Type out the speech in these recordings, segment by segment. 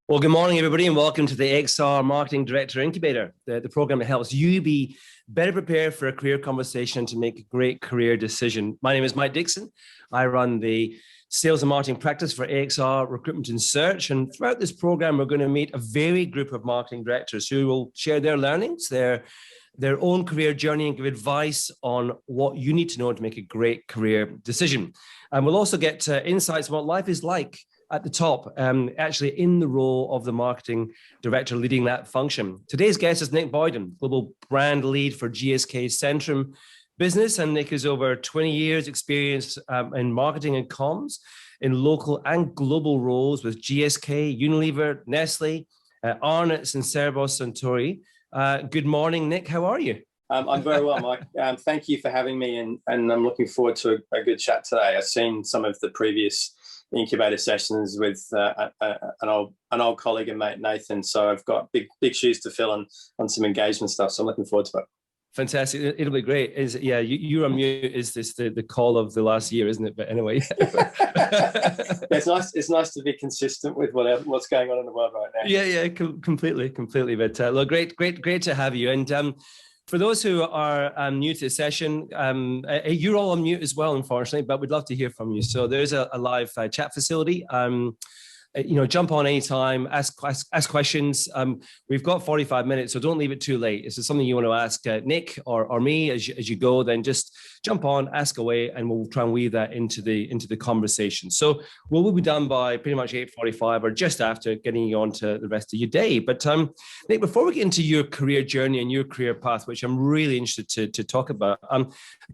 Well, good morning, everybody, and welcome to the XR Marketing Director Incubator, the program that helps you be better prepared for a career conversation to make a great career decision. My name is Mike Dixon. I run the sales and marketing practice for AXR Recruitment and Search. And throughout this program, we're going to meet a varied group of marketing directors who will share their learnings, their own career journey, and give advice on what you need to know to make a great career decision. And we'll also get insights on what life is like at the top, actually in the role of the marketing director leading that function. Today's guest is Nick Boyden, global brand lead for GSK Centrum business. And Nick has over 20 years experience in marketing and comms in local and global roles with GSK, Unilever, Nestle, Arnott's and Cerebos Suntory. Good morning, Nick. How are you? I'm very well, Mike. Thank you for having me, and I'm looking forward to a good chat today. I've seen some of the previous incubator sessions with an old colleague and mate, Nathan. So I've got big shoes to fill on some engagement stuff. So I'm looking forward to it. Fantastic. It'll be great. You're on mute. Is this the call of the last year, isn't it? But anyway. It's nice to be consistent with what's going on in the world right now. Yeah, completely. But look, great to have you. And for those who are new to the session, you're all on mute as well, unfortunately, but we'd love to hear from you. So there's a live chat facility. Jump on anytime, ask questions. We've got 45 minutes, so don't leave it too late. If there's something you want to ask Nick or me as you go, then just jump on, ask away, and we'll try and weave that into the conversation. So we'll be done by pretty much 8:45 or just after, getting you on to the rest of your day. But Nick, before we get into your career journey and your career path, which I'm really interested to talk about, a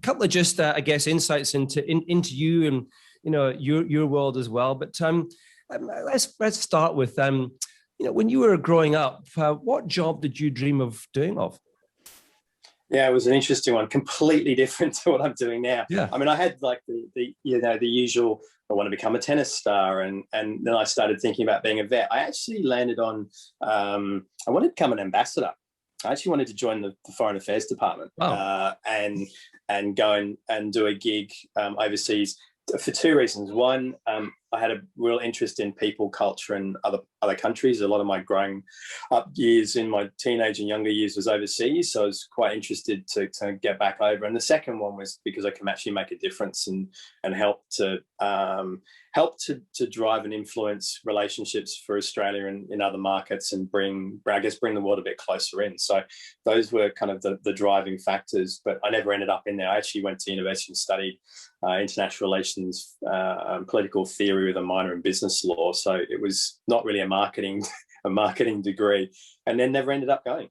couple of just insights into you and your world as well. But let's start with when you were growing up, what job did you dream of doing? Yeah, it was an interesting one, completely different to what I'm doing now. Yeah. I mean, I had like the usual, I want to become a tennis star, and then I started thinking about being a vet. I actually landed on I wanted to become an ambassador. I actually wanted to join the Foreign Affairs Department. Wow. And go and do a gig overseas for two reasons. One, I had a real interest in people, culture, and other countries. A lot of my growing up years in my teenage and younger years was overseas, so I was quite interested to get back over. And the second one was because I can actually make a difference and help to drive and influence relationships for Australia and in other markets, and bring the world a bit closer in. So those were kind of the driving factors. But I never ended up in there. I actually went to university and studied international relations, political theory with a minor in business law. So it was not really a marketing degree, and then never ended up going.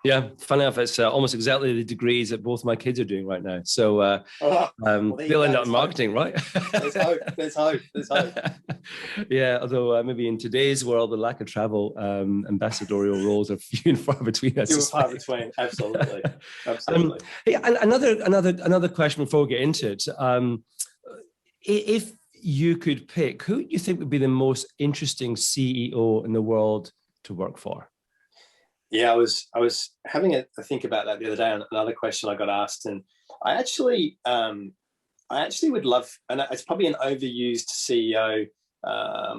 Yeah, funny enough, it's almost exactly the degrees that both my kids are doing right now. So they'll end up in marketing, right? There's hope. Yeah, although maybe in today's world, the lack of travel, ambassadorial roles are few and far between. Few and far between, absolutely. Hey, another question before we get into it. If you could pick, who do you think would be the most interesting CEO in the world to work for? Yeah, I was having a think about that the other day on another question I got asked, and I actually would love, and it's probably an overused CEO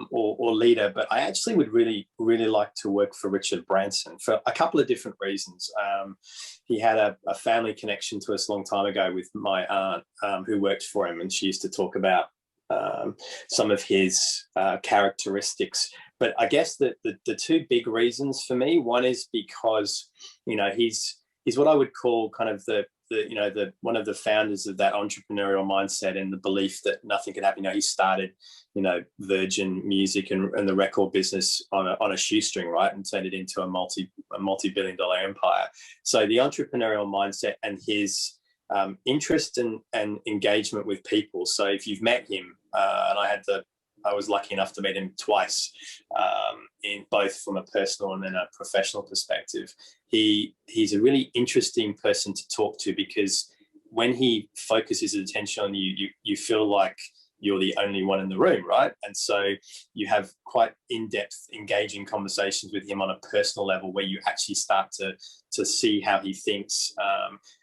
or leader, but I actually would really like to work for Richard Branson for a couple of different reasons. He had a family connection to us a long time ago with my aunt who worked for him, and she used to talk about some of his characteristics. But I guess the two big reasons for me, one is because he's what I would call kind of the one of the founders of that entrepreneurial mindset and the belief that nothing could happen. He started Virgin Music and the record business on a shoestring, right, and turned it into a multi-billion-dollar empire. So the entrepreneurial mindset and his interest and engagement with people. So if you've met him, and I was lucky enough to meet him twice, in both from a personal and then a professional perspective. He's a really interesting person to talk to, because when he focuses his attention on you, you feel like you're the only one in the room, right? And so you have quite in-depth, engaging conversations with him on a personal level, where you actually start to see how he thinks,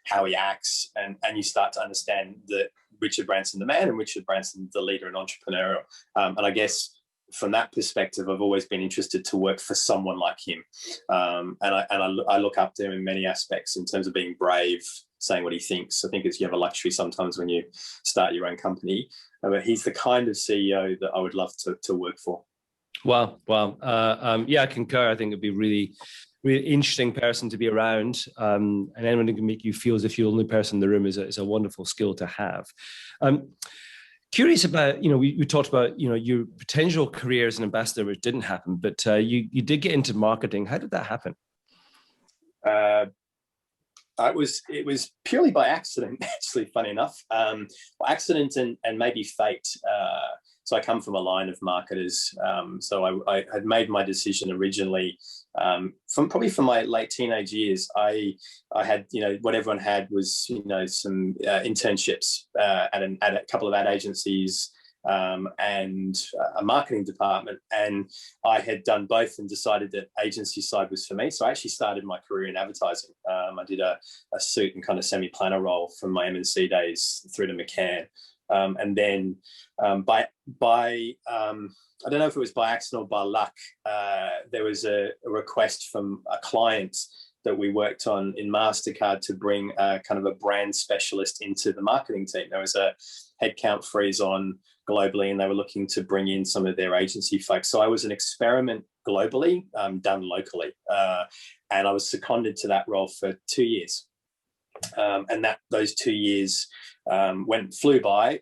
how he acts, and you start to understand that Richard Branson the man and Richard Branson the leader and entrepreneur. And I guess from that perspective, I've always been interested to work for someone like him. And I look up to him in many aspects in terms of being brave, saying what he thinks. I think you have a luxury sometimes when you start your own company. But he's the kind of CEO that I would love to work for. Wow. Yeah, I concur. I think it'd be really interesting person to be around, and anyone who can make you feel as if you're the only person in the room is a wonderful skill to have. Curious about, we talked about, your potential career as an ambassador, which didn't happen, but you did get into marketing. How did that happen? It was purely by accident, actually, funny enough. Accident and maybe fate. So I come from a line of marketers. So I had made my decision originally from my late teenage years. I had, what everyone had was, some internships at a couple of ad agencies and a marketing department. And I had done both and decided that agency side was for me. So I actually started my career in advertising. I did a suit and kind of semi-planner role from my M&C days through to McCann. And then I don't know if it was by accident or by luck, there was a request from a client that we worked on in MasterCard to bring kind of a brand specialist into the marketing team. There was a headcount freeze on globally, and they were looking to bring in some of their agency folks. So I was an experiment globally, done locally. And I was seconded to that role for 2 years. And those 2 years flew by.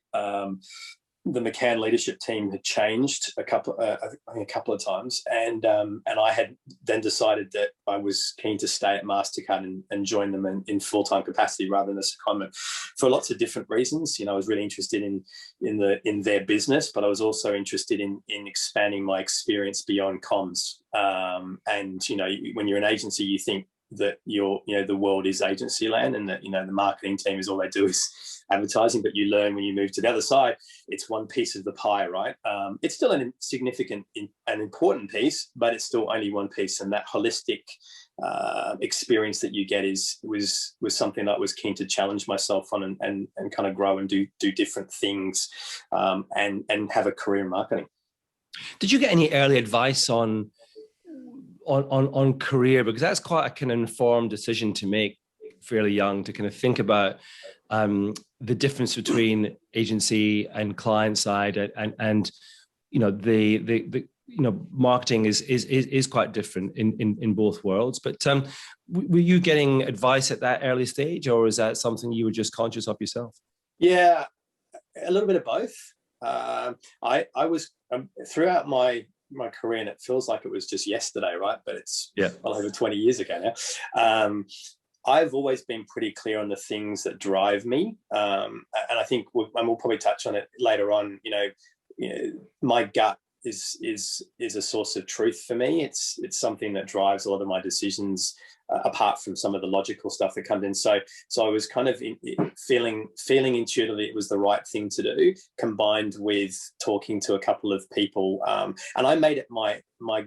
The McCann leadership team had changed a couple of times, and I had then decided that I was keen to stay at MasterCard and join them in full-time capacity rather than a secondment for lots of different reasons. I was really interested in their business, but I was also interested in expanding my experience beyond comms. And when you're an agency, you think that the world is agency land, and that the marketing team is all they do is advertising, but you learn when you move to the other side, it's one piece of the pie, right? It's still an significant and important piece, but it's still only one piece, and that holistic experience that you get was something that I was keen to challenge myself on and kind of grow and do different things and have a career in marketing. Did you get any early advice on career? Because that's quite a kind of informed decision to make fairly young, to kind of think about the difference between agency and client side, and the marketing is quite different in both worlds. But were you getting advice at that early stage, or is that something you were just conscious of yourself? Yeah, a little bit of both. I was throughout my career, and it feels like it was just yesterday, right? But it's well over 20 years ago now. I've always been pretty clear on the things that drive me, and I think we'll probably touch on it later on. My gut is a source of truth for me. It's something that drives a lot of my decisions, apart from some of the logical stuff that comes in. So I was kind of feeling intuitively it was the right thing to do, combined with talking to a couple of people. And I made it my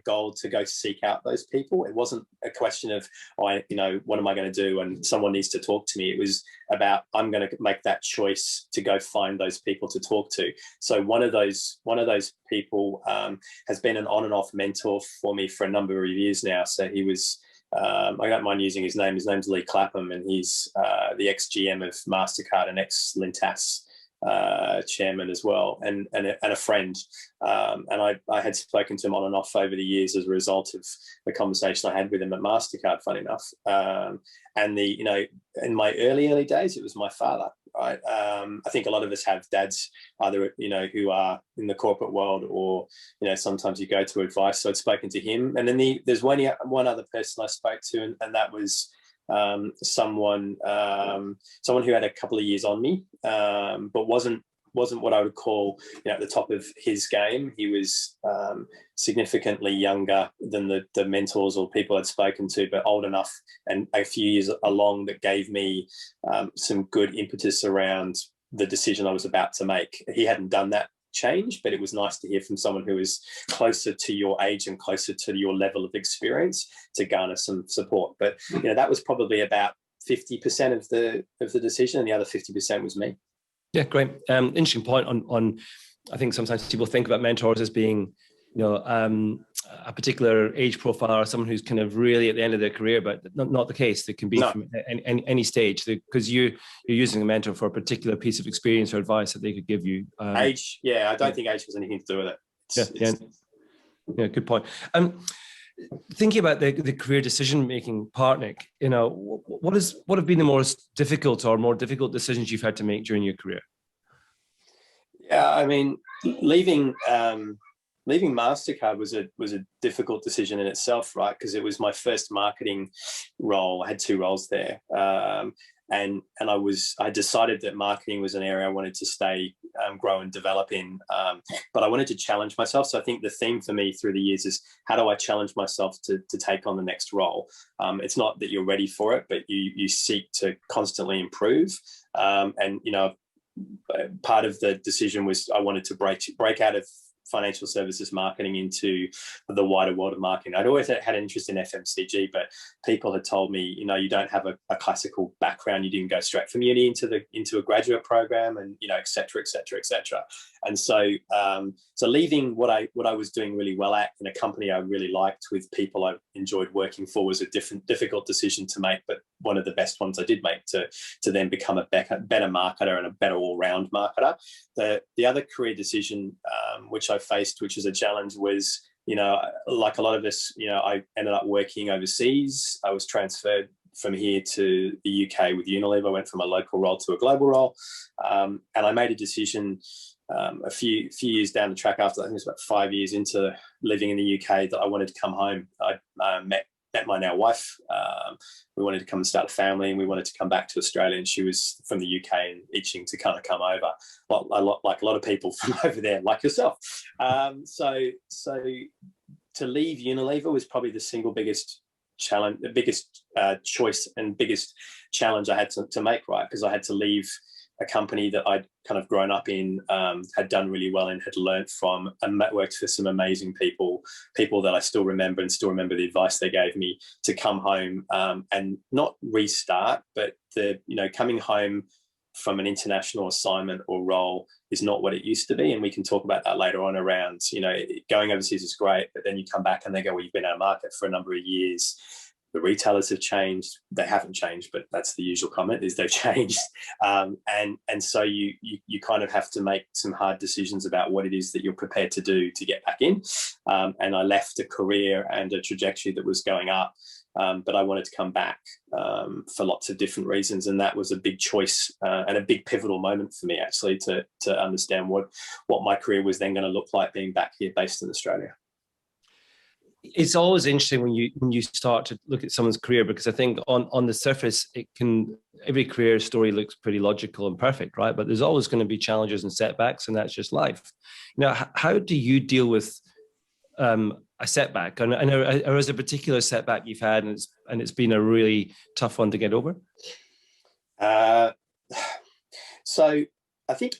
goal to go seek out those people. It wasn't a question of, what am I going to do? And someone needs to talk to me. It was about, I'm going to make that choice to go find those people to talk to. So one of those people has been an on and off mentor for me for a number of years now. So he was, I don't mind using his name. His name's Lee Clapham, and he's the ex-GM of MasterCard and ex-Lintas chairman as well, and a friend. And I had spoken to him on and off over the years as a result of the conversation I had with him at MasterCard, funny enough. And in my early days, it was my father, right? I think a lot of us have dads either, who are in the corporate world, or, sometimes you go to advice. So I'd spoken to him. And then there's one other person I spoke to, and that was someone who had a couple of years on me, but wasn't what I would call, at the top of his game. He was significantly younger than the mentors or people I'd spoken to, but old enough and a few years along that gave me some good impetus around the decision I was about to make. He hadn't done that change, but it was nice to hear from someone who is closer to your age and closer to your level of experience to garner some support. But that was probably about 50% of the decision, and the other 50% was me. Yeah, great. Interesting point on I think sometimes people think about mentors as being a particular age profile or someone who's kind of really at the end of their career, but not the case. They can be from any stage, because you're using a mentor for a particular piece of experience or advice that they could give you. Age, I don't think age has anything to do with it. Yeah, good point. Thinking about the career decision-making part, Nick, what have been the most difficult or more difficult decisions you've had to make during your career? Yeah, I mean, leaving MasterCard was a difficult decision in itself, right? Because it was my first marketing role. I had 2 roles there, and I decided that marketing was an area I wanted to stay, grow and develop in, but I wanted to challenge myself. So I think the theme for me through the years is, how do I challenge myself to take on the next role? It's not that you're ready for it, but you seek to constantly improve, and part of the decision was I wanted to break out of financial services marketing into the wider world of marketing. I'd always had an interest in FMCG, but people had told me, you don't have a classical background. You didn't go straight from uni into a graduate program, and et cetera, et cetera, et cetera. And so leaving what I was doing really well at, in a company I really liked with people I enjoyed working for, was a difficult decision to make, but one of the best ones I did make, to then become a better marketer and a better all-round marketer. The other career decision which I faced, which is a challenge, was, like a lot of us, I ended up working overseas. I was transferred from here to the UK with Unilever. I went from a local role to a global role, and I made a decision a few years down the track, after I think it was about 5 years into living in the UK, that I wanted to come home. I met my now wife. We wanted to come and start a family, and we wanted to come back to Australia, and she was from the UK and itching to kind of come over, like a lot of people from over there, like yourself. So to leave Unilever was probably the single biggest challenge, the biggest choice and biggest challenge I had to make, right? Because I had to leave a company that I'd kind of grown up in, had done really well in, had learned from, and worked for some amazing people that I still remember, and still remember the advice they gave me, to come home and not restart, but coming home from an international assignment or role is not what it used to be. And we can talk about that later on around, going overseas is great, but then you come back and they go, well, you've been out of market for a number of years. The retailers have changed. They haven't changed, but that's the usual comment, is they've changed. And so you kind of have to make some hard decisions about what it is that you're prepared to do to get back in. And I left a career and a trajectory that was going up, but I wanted to come back for lots of different reasons. And that was a big choice and a big pivotal moment for me, actually, to understand what my career was then going to look like, being back here based in Australia. It's always interesting when you start to look at someone's career, because I think on the surface, every career story looks pretty logical and perfect, right? But there's always going to be challenges and setbacks, and that's just life. How do you deal with a setback? And I know there is a particular setback you've had, and it's been a really tough one to get over. So I think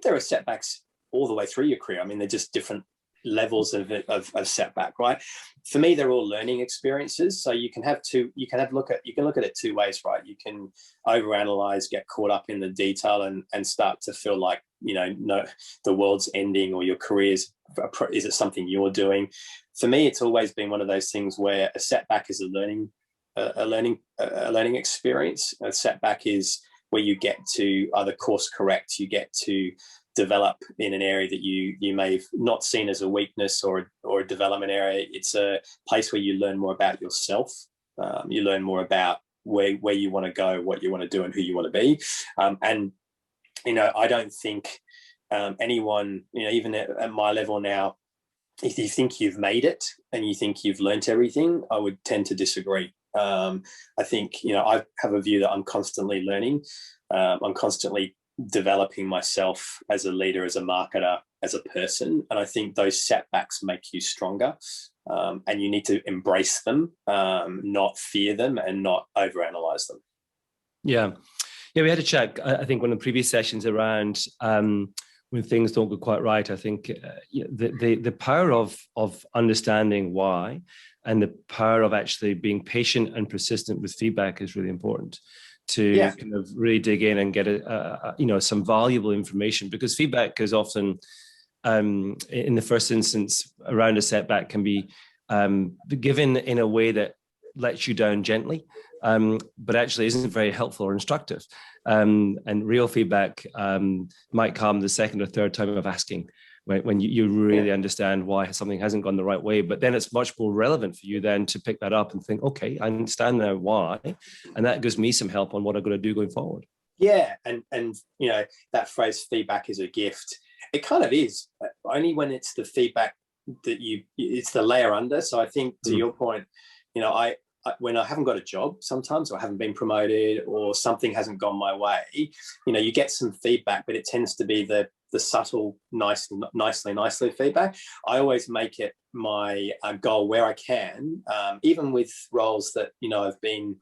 there are setbacks all the way through your career. I mean, they're just different levels of setback, right? For me, they're all learning experiences. So you can look at it 2 ways, right? You can overanalyze, get caught up in the detail, and start to feel like no, the world's ending, or your career is it something you're doing. For me, it's always been one of those things where a setback is a learning experience. A setback is where you get to either course correct, you get to develop in an area that you may have not seen as a weakness or a development area. It's a place where you learn more about yourself. You learn more about where you want to go, what you want to do, and who you want to be. And I don't think anyone, even at my level now, if you think you've made it and you think you've learnt everything, I would tend to disagree. I think I have a view that I'm constantly learning. I'm constantly developing myself as a leader, as a marketer, as a person. And I think those setbacks make you stronger, and you need to embrace them, not fear them, and not overanalyze them. Yeah, we had a chat, I think, one of the previous sessions around when things don't go quite right. I think the power of understanding why, and the power of actually being patient and persistent with feedback is really important, to kind of really dig in and get some valuable information, because feedback is often in the first instance around a setback can be given in a way that lets you down gently, but actually isn't very helpful or instructive. And real feedback might come the second or third time of asking, when you really understand why something hasn't gone the right way. But then it's much more relevant for you then to pick that up and think, okay, I understand now why, and that gives me some help on what I'm going to do going forward. Yeah, and you know, that phrase "feedback is a gift." It kind of is, only when it's the feedback that it's the layer under. So I think, to your point, you know, I when I haven't got a job sometimes, or I haven't been promoted, or something hasn't gone my way, you know, you get some feedback, but it tends to be the subtle, nicely feedback. I always make it my goal where I can, even with roles that, you know, I've been,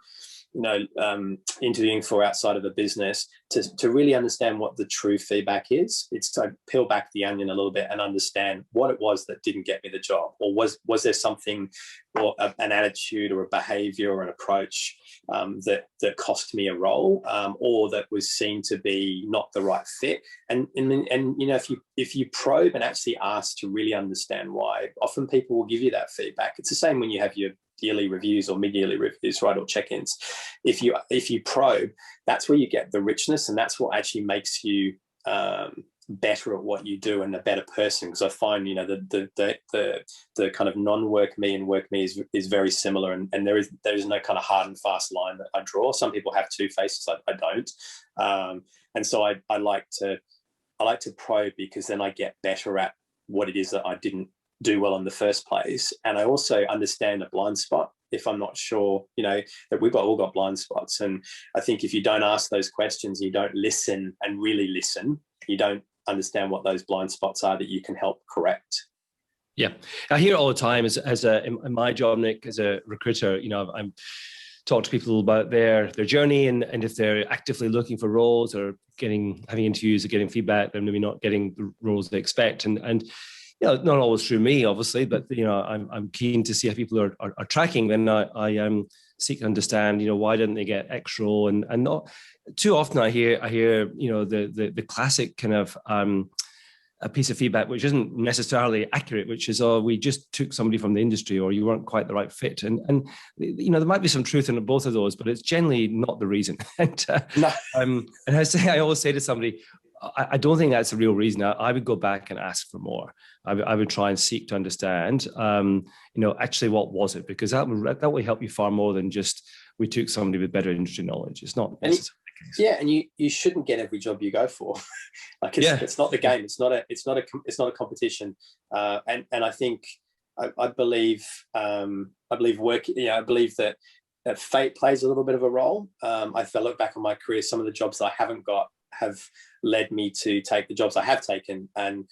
you know, interviewing for outside of the business, to really understand what the true feedback is. It's to peel back the onion a little bit and understand what it was that didn't get me the job, or was there something, or an attitude or a behavior or an approach that cost me a role, or that was seen to be not the right fit. And you know, if you probe and actually ask to really understand why, often people will give you that feedback. It's the same when you have your yearly reviews or mid-yearly reviews, right, or check-ins. If you probe, that's where you get the richness, and that's what actually makes you better at what you do and a better person. Because I find, you know, the kind of non-work me and work me is very similar, and there is no kind of hard and fast line that I draw. Some people have two faces, I don't, and so I like to probe, because then I get better at what it is that I didn't do well in the first place. And I also understand a blind spot if I'm not sure, you know, that we've all got blind spots. And I think if you don't ask those questions, you don't listen and really listen, you don't understand what those blind spots are that you can help correct. Yeah, I hear it all the time in my job, Nick, as a recruiter. You know, I'm talk to people about their journey, and if they're actively looking for roles or having interviews or getting feedback, they're maybe not getting the roles they expect. And you know, not always through me, obviously, but you know, I'm keen to see how people are tracking. Then I seek to understand, you know, why didn't they get X role, and not too often I hear you know, the classic kind of a piece of feedback which isn't necessarily accurate, which is, oh, we just took somebody from the industry, or you weren't quite the right fit, and you know, there might be some truth in both of those, but it's generally not the reason. And No. And I always say to somebody, I don't think that's the real reason. I would go back and ask for more. I would try and seek to understand, you know, actually what was it? Because that will help you far more than just, we took somebody with better industry knowledge. It's not necessarily the case. Yeah, and you shouldn't get every job you go for. Like it's not the game. It's not a competition. And I think I believe work. Yeah, I believe that fate plays a little bit of a role. If I look back on my career, some of the jobs that I haven't got have led me to take the jobs I have taken, and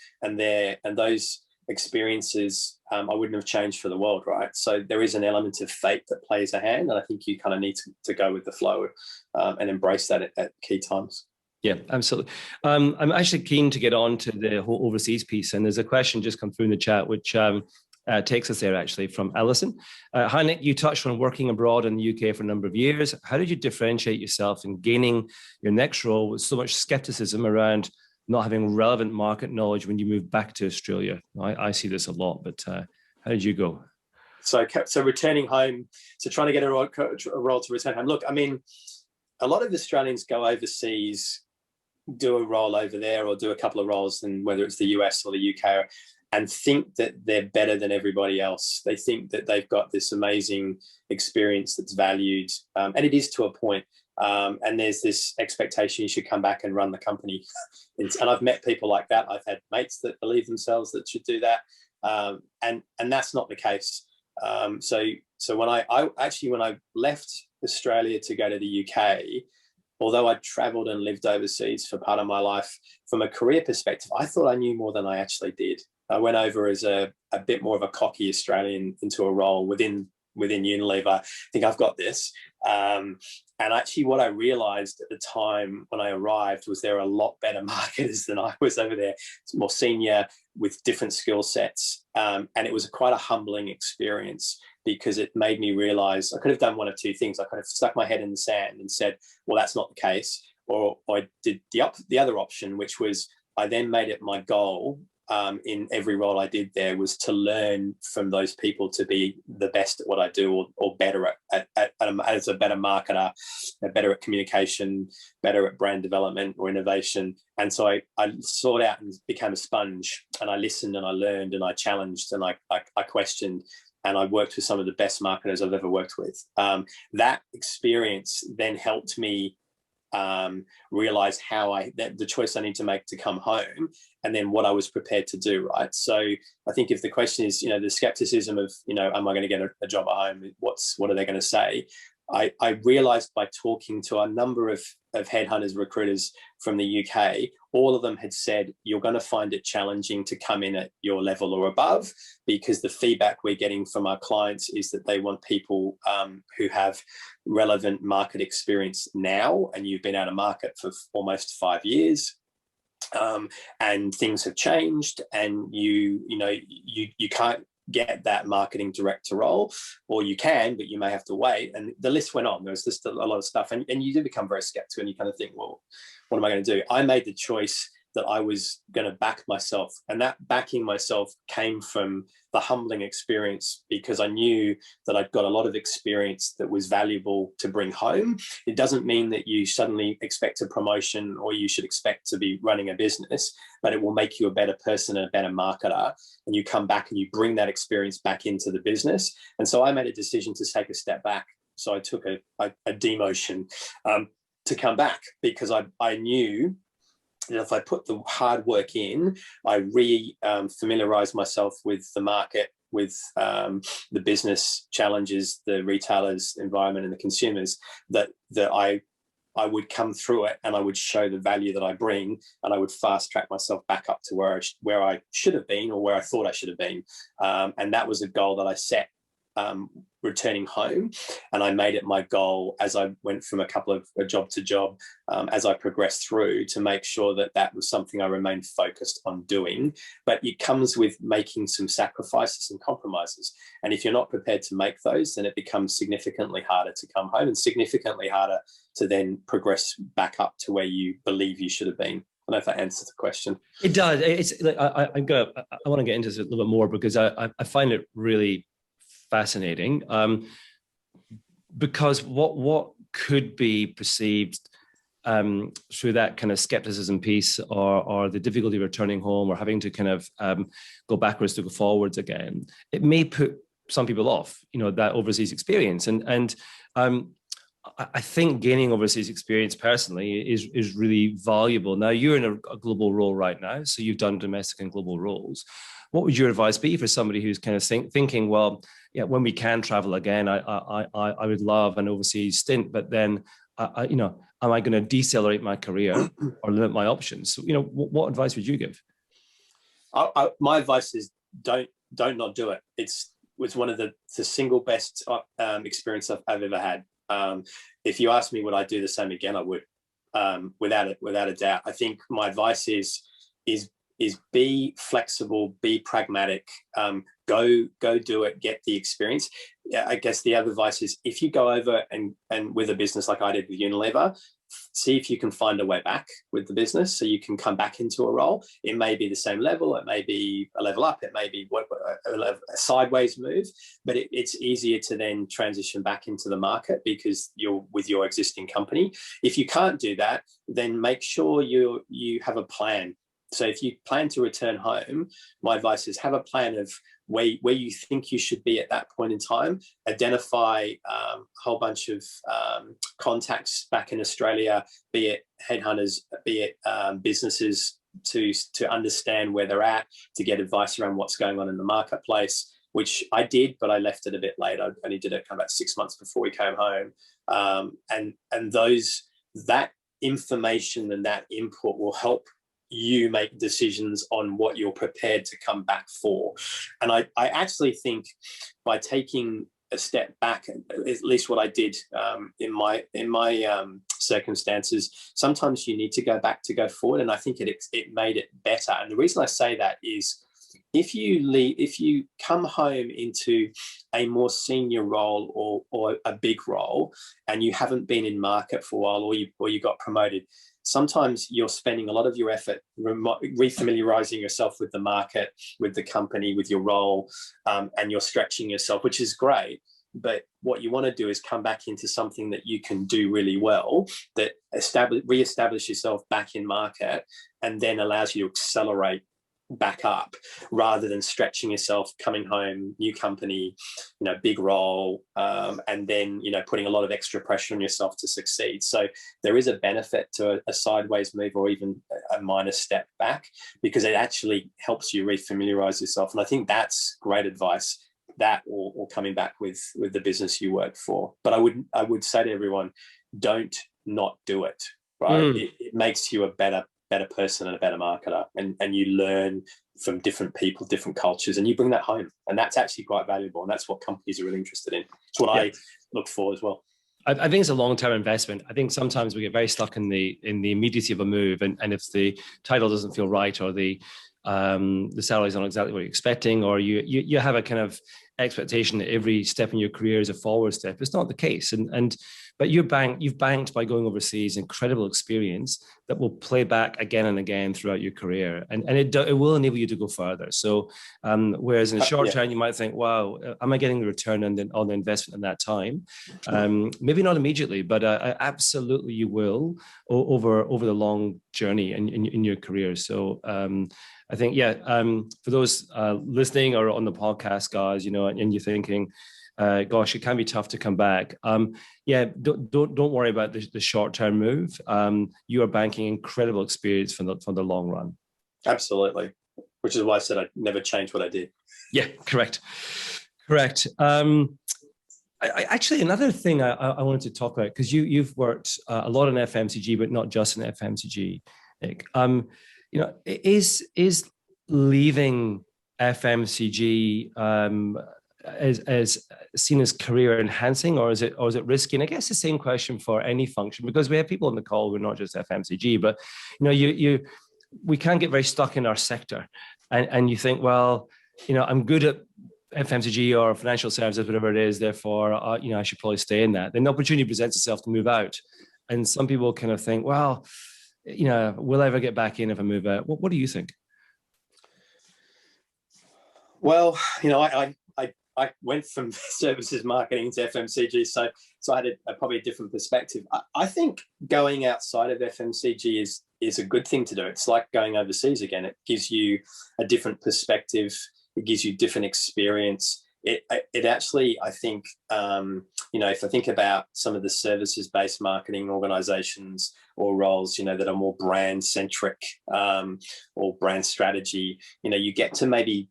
those experiences I wouldn't have changed for the world, right? So there is an element of fate that plays a hand, and I think you kind of need to go with the flow and embrace that at key times. Yeah, absolutely. I'm actually keen to get on to the whole overseas piece, and there's a question just come through in the chat, which takes us there actually, from Alison. Hi, Nick, you touched on working abroad in the UK for a number of years. How did you differentiate yourself in gaining your next role with so much skepticism around not having relevant market knowledge when you moved back to Australia? I see this a lot, but how did you go? So returning home, so trying to get a role to return home. Look, I mean, a lot of Australians go overseas, do a role over there, or do a couple of roles, and whether it's the US or the UK, and think that they're better than everybody else. They think that they've got this amazing experience that's valued, and it is to a point. And there's this expectation you should come back and run the company. And I've met people like that. I've had mates that believe themselves that should do that, and that's not the case. So when I left Australia to go to the UK, although I traveled and lived overseas for part of my life, from a career perspective, I thought I knew more than I actually did. I went over as a bit more of a cocky Australian into a role within Unilever. I think I've got this. And actually what I realized at the time when I arrived was there are a lot better marketers than I was over there. It's more senior with different skill sets. And it was quite a humbling experience, because it made me realize I could have done one of two things. I could have stuck my head in the sand and said, well, that's not the case. Or I did the other option, which was I then made it my goal in every role I did there was to learn from those people to be the best at what I do, or better as a better marketer, better at communication, better at brand development or innovation. And so I sought out and became a sponge, and I listened and I learned and I challenged and I questioned, and I worked with some of the best marketers I've ever worked with. That experience then helped me realize the choice I need to make to come home, and then what I was prepared to do, right? So I think if the question is, the skepticism of, am I going to get a job at home? What are they going to say? I realized by talking to a number of headhunters, recruiters from the UK, all of them had said, you're going to find it challenging to come in at your level or above, because the feedback we're getting from our clients is that they want people who have relevant market experience now, and you've been out of market for almost 5 years. And things have changed, and you can't get that marketing director role, or you can, but you may have to wait. And the list went on. There was just a lot of stuff, and you do become very skeptical, and you kind of think, well, what am I going to do? I made the choice that I was going to back myself, and that backing myself came from the humbling experience, because I knew that I'd got a lot of experience that was valuable to bring home. It doesn't mean that you suddenly expect a promotion or you should expect to be running a business, but it will make you a better person and a better marketer, and you come back and you bring that experience back into the business. And so I made a decision to take a step back. So I took a demotion to come back, because I knew that if I put the hard work in, I familiarized myself with the market, with the business challenges, the retailers' environment, and the consumers, that I would come through it, and I would show the value that I bring, and I would fast track myself back up to where I should have been, or where I thought I should have been. And that was a goal that I set returning home, and I made it my goal as I went from job to job, as I progressed through, to make sure that was something I remained focused on doing. But it comes with making some sacrifices and compromises, and if you're not prepared to make those, then it becomes significantly harder to come home, and significantly harder to then progress back up to where you believe you should have been. I don't know if that answers the question. It does. It's like I want to get into this a little bit more, because I find it really fascinating, because what could be perceived through that kind of skepticism piece, or the difficulty of returning home, or having to kind of go backwards to go forwards again, it may put some people off, that overseas experience. And I think gaining overseas experience personally is really valuable. Now, you're in a global role right now, so you've done domestic and global roles. What would your advice be for somebody who's kind of thinking, well, yeah, when we can travel again, I would love an overseas stint, but then, am I going to decelerate my career or limit my options? So, what advice would you give? My advice is don't not do it. It's one of the single best experience I've ever had. If you ask me, would I do the same again? I would, without a doubt. I think my advice is be flexible, be pragmatic, go do it, get the experience. I guess the other advice is, if you go over and with a business like I did with Unilever, see if you can find a way back with the business, so you can come back into a role. It may be the same level, it may be a level up, it may be a sideways move, but it's easier to then transition back into the market because you're with your existing company. If you can't do that, then make sure you have a plan. So if you plan to return home, my advice is have a plan of where you think you should be at that point in time. Identify a whole bunch of contacts back in Australia, be it headhunters, be it businesses, to understand where they're at, to get advice around what's going on in the marketplace, which I did, but I left it a bit late. I only did it about 6 months before we came home. And that information and that input will help you make decisions on what you're prepared to come back for. And I actually think by taking a step back, at least what I did in my circumstances, sometimes you need to go back to go forward. And I think it made it better. And the reason I say that is if you come home into a more senior role or a big role, and you haven't been in market for a while, or you got promoted, sometimes you're spending a lot of your effort refamiliarizing yourself with the market, with the company, with your role, and you're stretching yourself, which is great. But what you want to do is come back into something that you can do really well, that reestablish yourself back in market, and then allows you to accelerate back up, rather than stretching yourself, coming home, new company, big role, and then putting a lot of extra pressure on yourself to succeed. So there is a benefit to a sideways move, or even a minor step back, because it actually helps you refamiliarize yourself. And I think that's great advice, that or coming back with the business you work for. But I would say to everyone, don't not do it, right? It makes you a better person and a better marketer, and you learn from different people, different cultures, and you bring that home, and that's actually quite valuable, and that's what companies are really interested in. It's what I look for as well. I think it's a long-term investment. I think sometimes we get very stuck in the immediacy of a move, and if the title doesn't feel right, or the salary is not exactly what you're expecting, or you have a kind of expectation that every step in your career is a forward step. It's not the case, but you've banked by going overseas incredible experience that will play back again and again throughout your career, and it will enable you to go further. So whereas in the short term you might think, wow, am I getting the return on the investment in that time? Maybe not immediately, but absolutely you will over the long journey in your career. So I think, for those listening or on the podcast, guys, and you're thinking, gosh, it can be tough to come back. Don't worry about the short-term move. You are banking incredible experience for the long run. Absolutely, which is why I said I'd never change what I did. Yeah, correct. Actually, another thing I wanted to talk about, because you've worked a lot in FMCG, but not just in FMCG, Nick. Is leaving FMCG as seen as career enhancing, or is it risky? And I guess the same question for any function, because we have people on the call who are not just FMCG, but we can get very stuck in our sector, and you think, well, I'm good at FMCG or financial services, whatever it is, therefore I should probably stay in that. Then the opportunity presents itself to move out, and some people kind of think, well, will I ever get back in if I move out? What do you think? Well, I went from services marketing to FMCG, so I had probably a different perspective. I think going outside of FMCG is a good thing to do. It's like going overseas again. It gives you a different perspective. It gives you different experience. It actually, I think, if I think about some of the services-based marketing organizations or roles, that are more brand-centric or brand strategy, you get to maybe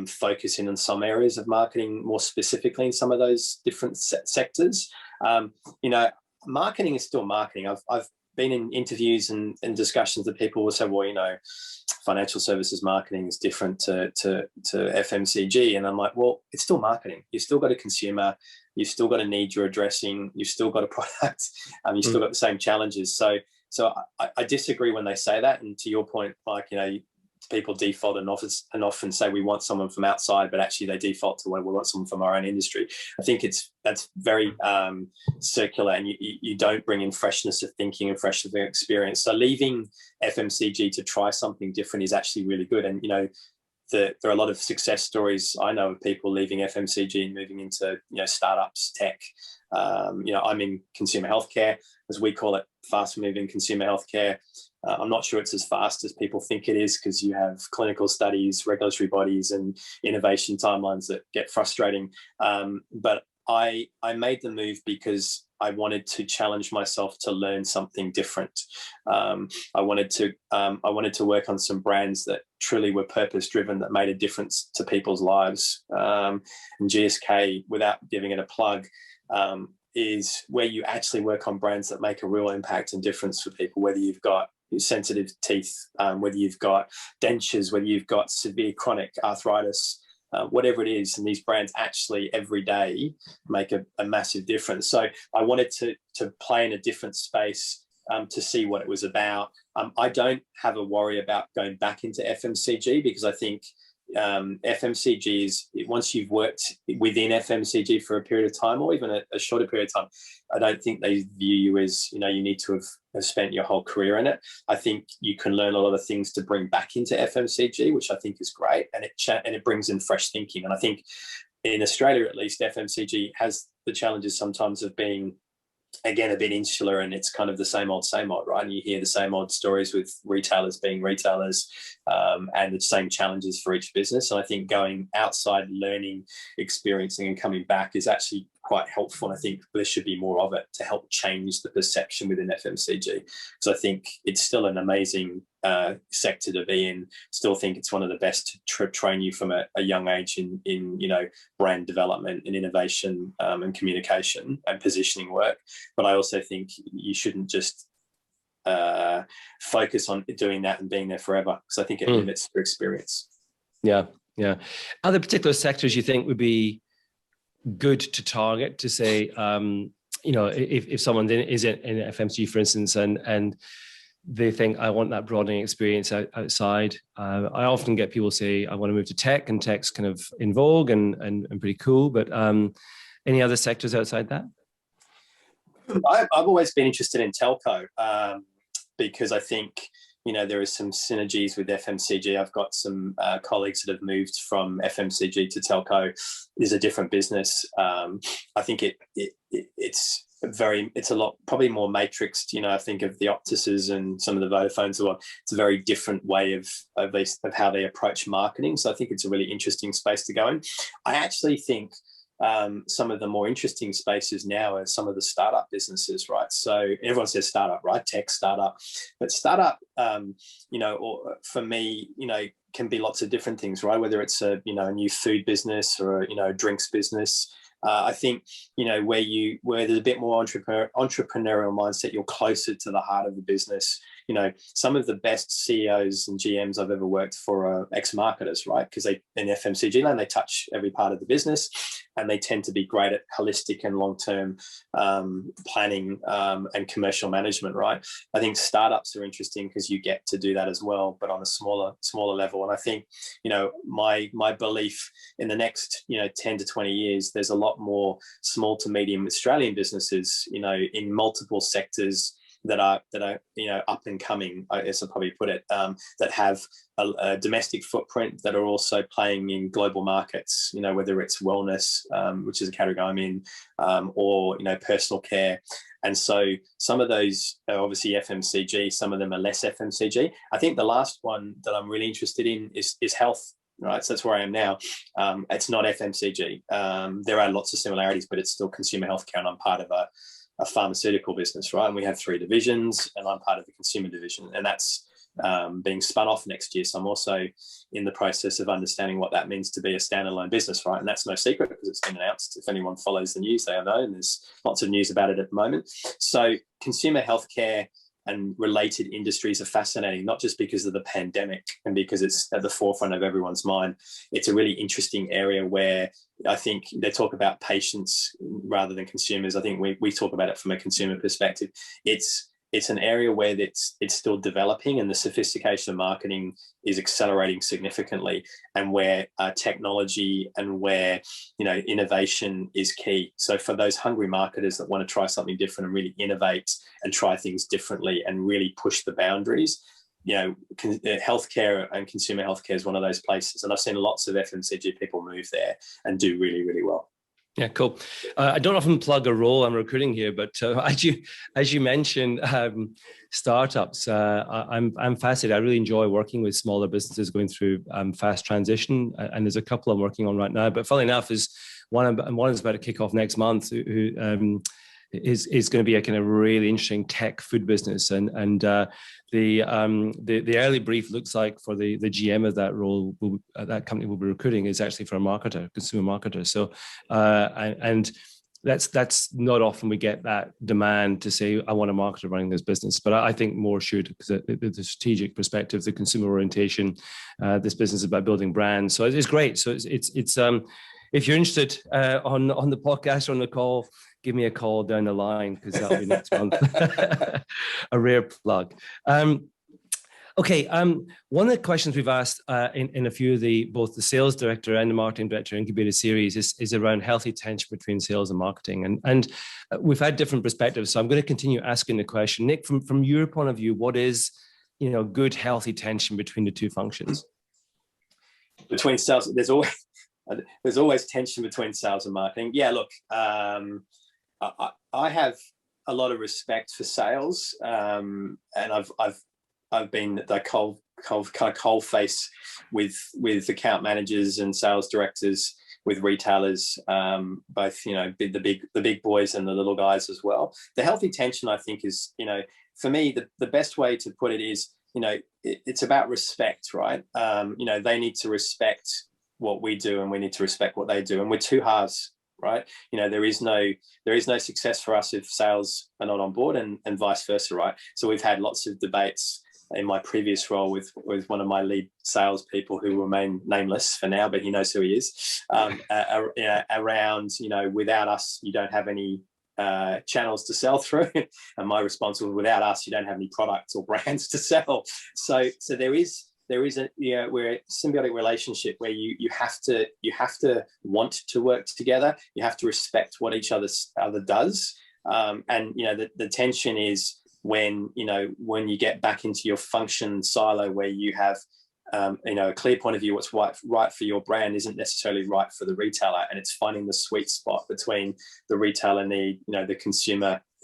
focus in on some areas of marketing more specifically in some of those different sectors. Marketing is still marketing. I've been in interviews and discussions that people will say, well, financial services marketing is different to FMCG. And I'm like, well, it's still marketing. You've still got a consumer. You've still got a need you're addressing. You've still got a product. You've still got the same challenges. So I disagree when they say that. And to your point, Mike, people default and often say we want someone from outside, but actually they default to, well, we want someone from our own industry. I think that's very circular, and you don't bring in freshness of thinking and freshness of experience. So leaving FMCG to try something different is actually really good. And there are a lot of success stories I know of people leaving FMCG and moving into startups, tech. I'm in consumer healthcare, as we call it, fast-moving consumer healthcare. I'm not sure it's as fast as people think it is, because you have clinical studies, regulatory bodies, and innovation timelines that get frustrating. But I made the move because I wanted to challenge myself to learn something different. I wanted to work on some brands that truly were purpose-driven, that made a difference to people's lives. And GSK, without giving it a plug, is where you actually work on brands that make a real impact and difference for people, whether you've got sensitive teeth, whether you've got dentures, whether you've got severe chronic arthritis, whatever it is. And these brands actually every day make a massive difference. So I wanted to play in a different space to see what it was about. I don't have a worry about going back into FMCG, because I think FMCG is, once you've worked within FMCG for a period of time, or even a shorter period of time, I don't think they view you as, you need to have spent your whole career in it. I think you can learn a lot of things to bring back into FMCG, which I think is great, and it brings in fresh thinking. And I think in Australia, at least, FMCG has the challenges sometimes of being, again, a bit insular, and it's kind of the same old, right? And you hear the same old stories with retailers being retailers, and the same challenges for each business. And I think going outside, learning, experiencing, and coming back is actually quite helpful. And I think there should be more of it to help change the perception within FMCG, because I think it's still an amazing sector to be in. Still think it's one of the best to train you from a young age in brand development and innovation, and communication and positioning work. But I also think you shouldn't just focus on doing that and being there forever, because I think it limits your experience. Yeah. Are there particular sectors you think would be good to target, to say, if someone is in FMCG, for instance, and they think, I want that broadening experience outside. I often get people say, I want to move to tech, and tech's kind of in vogue and pretty cool. But any other sectors outside that? I've always been interested in telco, because I think, there is some synergies with FMCG. I've got some colleagues that have moved from FMCG to telco. It's a different business. I think it's a lot, probably more matrixed. I think of the Optuses and some of the Vodafones. It's a very different way of how they approach marketing. So I think it's a really interesting space to go in. I actually think some of the more interesting spaces now are some of the startup businesses, right? So everyone says startup, right? Tech startup, but startup, or for me, can be lots of different things, right? Whether it's a new food business or a drinks business. I think where there's a bit more entrepreneurial mindset, you're closer to the heart of the business. Some of the best CEOs and GMs I've ever worked for are ex-marketers, right? Because in FMCG land, they touch every part of the business, and they tend to be great at holistic and long-term planning and commercial management, right? I think startups are interesting because you get to do that as well, but on a smaller level. And I think, my belief in the next, 10 to 20 years, there's a lot more small to medium Australian businesses, in multiple sectors that are up and coming, I guess I'll probably put it, that have a domestic footprint, that are also playing in global markets, whether it's wellness, which is a category I'm in, or personal care. And so some of those are obviously FMCG, some of them are less FMCG. I think the last one that I'm really interested in is health. Right, so that's where I am now. It's not FMCG. There are lots of similarities, but it's still consumer healthcare, and I'm part of a pharmaceutical business, right? And we have 3 divisions, and I'm part of the consumer division, and that's being spun off next year. So I'm also in the process of understanding what that means to be a standalone business, right? And that's no secret, because it's been announced. If anyone follows the news, they'll know, and there's lots of news about it at the moment. So consumer healthcare and related industries are fascinating, not just because of the pandemic and because it's at the forefront of everyone's mind. It's a really interesting area where I think they talk about patients rather than consumers. I think we talk about it from a consumer perspective. It's an area where it's still developing, and the sophistication of marketing is accelerating significantly, and where technology and where innovation is key. So for those hungry marketers that want to try something different and really innovate and try things differently and really push the boundaries, healthcare and consumer healthcare is one of those places. And I've seen lots of FMCG people move there and do really, really well. Yeah, cool. I don't often plug a role I'm recruiting here, but as you mentioned, startups, I'm fascinated. I really enjoy working with smaller businesses going through fast transition, and there's a couple I'm working on right now. But funnily enough, is one is about to kick off next month, who is going to be a kind of really interesting tech food business, and the early brief looks like for the GM of that role, that company will be recruiting, is actually for a marketer, consumer marketer. So and that's not often we get that demand to say, I want a marketer running this business, but I think more should, because the strategic perspective, the consumer orientation, this business is about building brands. So it's great. So it's if you're interested on the podcast or on the call, give me a call down the line, because that'll be next month. A rare plug. Okay. One of the questions we've asked in a few of both the sales director and the marketing director incubator series is around healthy tension between sales and marketing, and we've had different perspectives. So I'm going to continue asking the question, Nick, from your point of view, what is good healthy tension between the two functions? Between sales, there's always tension between sales and marketing. Yeah, look, I have a lot of respect for sales, and I've been the cold face with account managers and sales directors, with retailers, both the big boys and the little guys as well. The healthy tension, I think, is for me the best way to put it is it's about respect, right? They need to respect what we do, and we need to respect what they do, and we're two halves, right? There is no success for us if sales are not on board, and vice versa, right? So we've had lots of debates in my previous role with one of my lead salespeople, who remain nameless for now, but he knows who he is, around, without us, you don't have any channels to sell through, and my response was, without us, you don't have any products or brands to sell. So there is we're a symbiotic relationship where you have to want to work together. You have to respect what each other does, and the tension is when you get back into your function silo, where you have a clear point of view. What's right for your brand isn't necessarily right for the retailer, and it's finding the sweet spot between the retailer need, the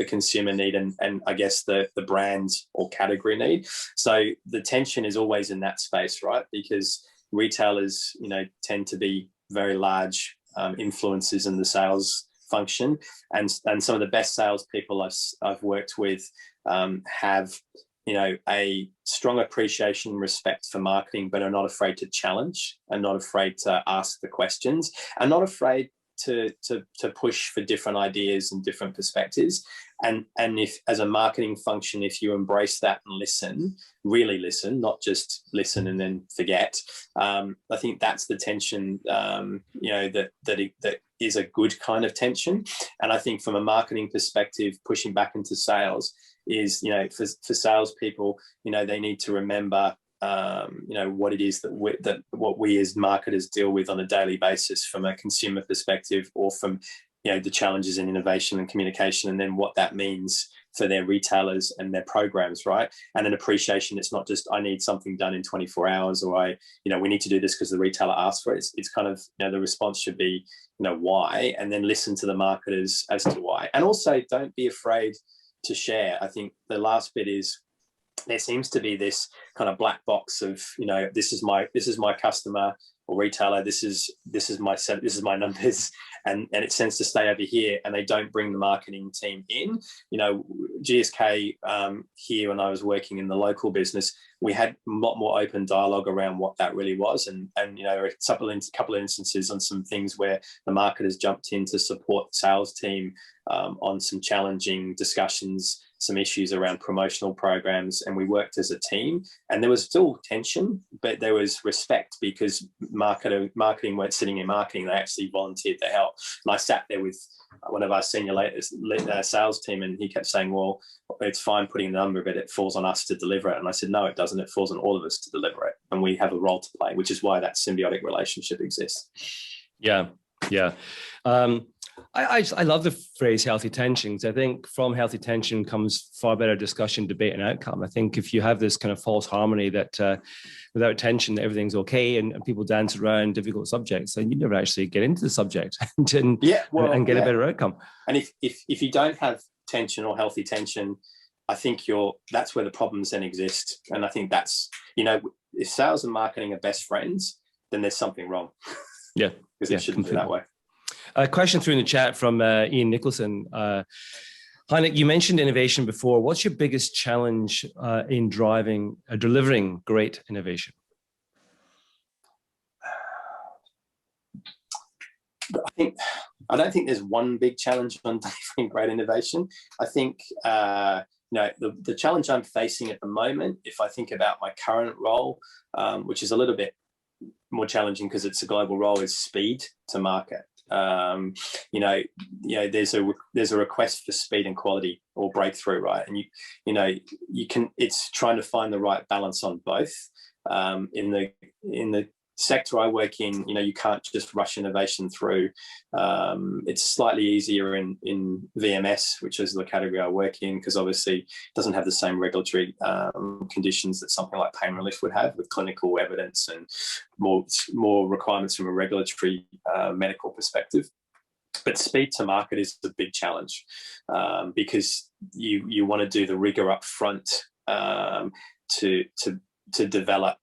consumer need, and I guess the brand or category need. So the tension is always in that space, right? Because retailers tend to be very large influences in the sales function, and some of the best salespeople I've worked with have a strong appreciation and respect for marketing, but are not afraid to challenge, and not afraid to ask the questions, and not afraid to push for different ideas and different perspectives. And if, as a marketing function, if you embrace that and listen, really listen, not just listen and then forget, I think that's the tension, that is a good kind of tension. And I think from a marketing perspective, pushing back into sales is, for salespeople, they need to remember, what it is that what we as marketers deal with on a daily basis from a consumer perspective, or from the challenges in innovation and communication, and then what that means for their retailers and their programs, right? And an appreciation. It's not just, I need something done in 24 hours, or we need to do this because the retailer asked for it. It's kind of, the response should be, why, and then listen to the marketers as to why. And also, don't be afraid to share. I think the last bit is, there seems to be this kind of black box of, this is my customer or retailer, this is my numbers, and it tends to stay over here, and they don't bring the marketing team in. GSK, here, when I was working in the local business, we had a lot more open dialogue around what that really was, and a couple of instances on some things where the marketers jumped in to support the sales team on some challenging discussions, some issues around promotional programs, and we worked as a team, and there was still tension, but there was respect, because marketing weren't sitting in marketing, they actually volunteered to help. And I sat there with one of our senior sales team, and he kept saying, well, it's fine putting the number, but it falls on us to deliver it. And I said, no, it doesn't. It falls on all of us to deliver it, and we have a role to play, which is why that symbiotic relationship exists. Yeah. I love the phrase healthy tensions. I think from healthy tension comes far better discussion, debate, and outcome. I think if you have this kind of false harmony that without tension, everything's okay, and people dance around difficult subjects, then you never actually get into the subject and get a better outcome. And if you don't have tension or healthy tension, I think that's where the problems then exist. And I think that's, if sales and marketing are best friends, then there's something wrong. Yeah. Because it shouldn't be that way. A question through in the chat from Ian Nicholson. Hi, Nick, you mentioned innovation before. What's your biggest challenge in delivering great innovation? I don't think there's one big challenge on delivering great innovation. I think the challenge I'm facing at the moment, if I think about my current role, which is a little bit more challenging because it's a global role, is speed to market. You know, there's a request for speed and quality or breakthrough, right? And it's trying to find the right balance on both. In the sector I work in, you can't just rush innovation through. It's slightly easier in VMS, which is the category I work in, because obviously it doesn't have the same regulatory conditions that something like pain relief would have, with clinical evidence and more requirements from a regulatory medical perspective. But speed to market is a big challenge, because you want to do the rigor up front to develop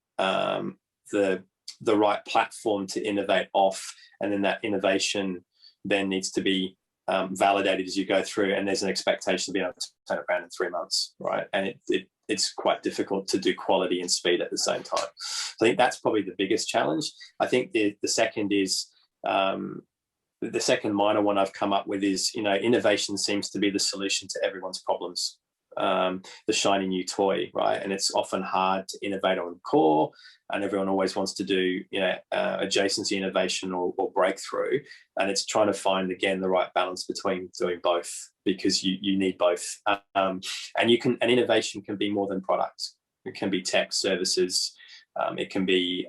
the right platform to innovate off, and then that innovation then needs to be validated as you go through, and there's an expectation to be able to turn it around in 3 months, right? And it's quite difficult to do quality and speed at the same time. So I think that's probably the biggest challenge. I think the second is the second minor one I've come up with is, innovation seems to be the solution to everyone's problems. The shiny new toy, right? And it's often hard to innovate on core, and everyone always wants to do adjacency innovation or breakthrough, and it's trying to find again the right balance between doing both, because you need both. And innovation can be more than products. It can be tech services. It can be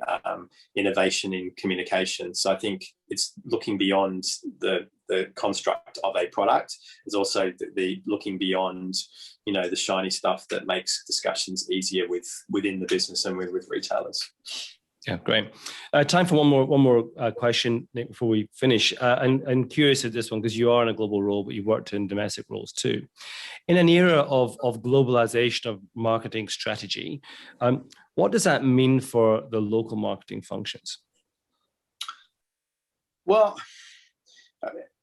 innovation in communication. So I think it's looking beyond the construct of a product. It's also the looking beyond, the shiny stuff that makes discussions easier within the business and with retailers. Yeah, great. Time for one more question, Nick, before we finish. And curious at this one, because you are in a global role, but you've worked in domestic roles too. In an era of globalization of marketing strategy, what does that mean for the local marketing functions? Well,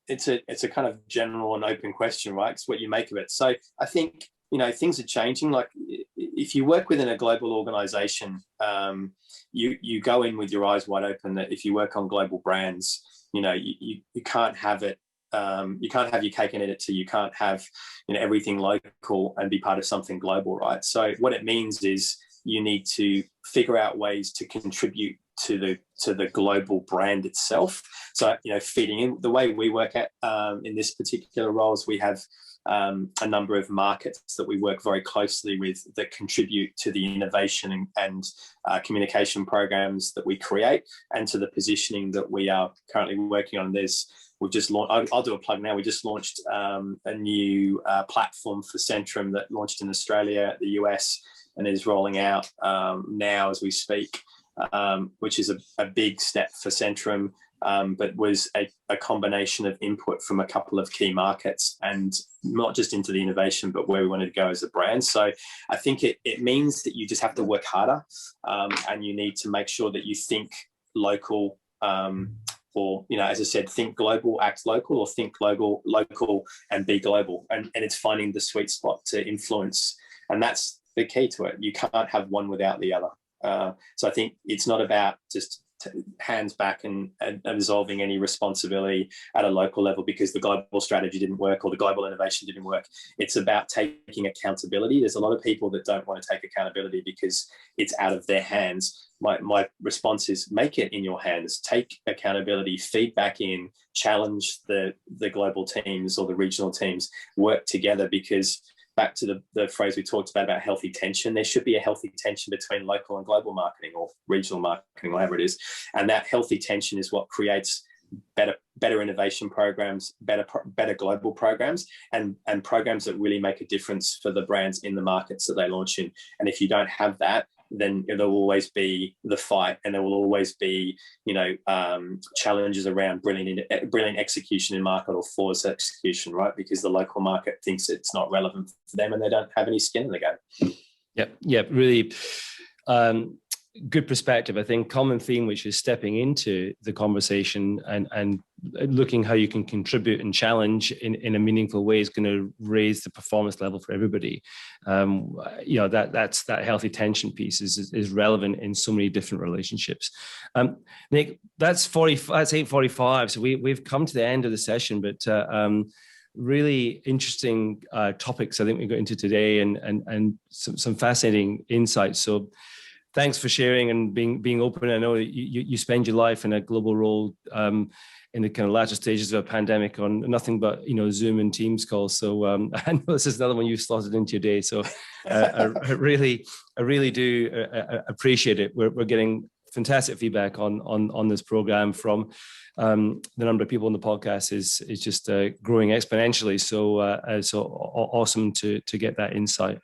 it's a kind of general and open question, right? It's what you make of it. So I think, things are changing. Like, if you work within a global organization, you go in with your eyes wide open that if you work on global brands, you can't have it. You can't have your cake and eat it too. You can't have everything local and be part of something global, right? So what it means is you need to figure out ways to contribute to the global brand itself. So feeding in the way we work at in this particular roles, we have a number of markets that we work very closely with that contribute to the innovation and communication programs that we create, and to the positioning that we are currently working on. We've just launched, I'll do a plug now, we just launched a new platform for Centrum that launched in Australia, the US, and is rolling out now as we speak, which is a big step for Centrum, but was a combination of input from a couple of key markets, and not just into the innovation, but where we wanted to go as a brand. So I think it means that you just have to work harder, and you need to make sure that you think local, or, as I said, think global, act local, or think local and be global. And it's finding the sweet spot to influence. And that's the key to it. You can't have one without the other. So I think it's not about just hands back and absolving any responsibility at a local level because the global strategy didn't work or the global innovation didn't work. It's about taking accountability. There's a lot of people that don't want to take accountability because it's out of their hands. My response is make it in your hands, take accountability, feedback in, challenge the global teams or the regional teams, work together, because back to the phrase we talked about healthy tension, there should be a healthy tension between local and global marketing, or regional marketing, whatever it is. And that healthy tension is what creates better innovation programs, better global programs, and programs that really make a difference for the brands in the markets that they launch in. And if you don't have that, then there will always be the fight, and there will always be, challenges around brilliant execution in market or flawless execution, right? Because the local market thinks it's not relevant for them, and they don't have any skin in the game. Yep, really good perspective. I think common theme, which is stepping into the conversation and looking how you can contribute and challenge in a meaningful way, is going to raise the performance level for everybody. That's that healthy tension piece is relevant in so many different relationships. Nick, that's 8:45. So we've come to the end of the session, but really interesting topics I think we got into today, and some fascinating insights. So thanks for sharing and being open. I know you spend your life in a global role, in the kind of latter stages of a pandemic on nothing but, Zoom and Teams calls. So I know this is another one you've slotted into your day. So I really do appreciate it. We're getting fantastic feedback on this program from the number of people on the podcast is just growing exponentially. So awesome to get that insight.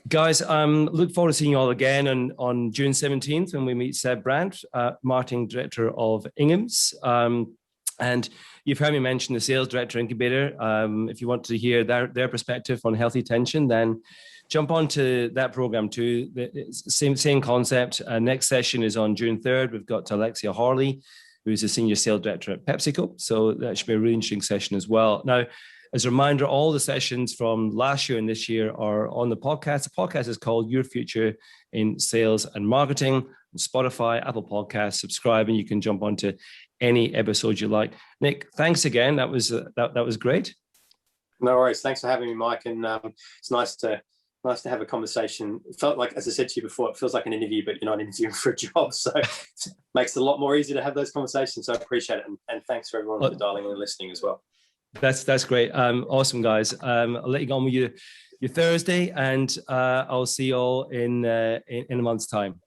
Guys, look forward to seeing you all again on June 17th when we meet Seb Brandt, Marketing Director of Ingham's. And you've heard me mention the Sales Director Incubator. If you want to hear their perspective on healthy tension, then jump onto that program too. Same concept. Next session is on June 3rd. We've got Alexia Harley, who's the Senior Sales Director at PepsiCo. So that should be a really interesting session as well. Now, as a reminder, all the sessions from last year and this year are on the podcast. The podcast is called Your Future in Sales and Marketing on Spotify, Apple Podcasts. Subscribe, and you can jump onto any episode you like. Nick, thanks again. That was great. No worries. Thanks for having me, Mike. And it's nice to have a conversation. It felt like, as I said to you before, it feels like an interview, but you're not interviewing for a job. So it makes it a lot more easy to have those conversations. So I appreciate it. And thanks for everyone for dialing in and listening as well. That's great. Awesome, guys. I'll let you go on with your Thursday, and I'll see you all in a month's time.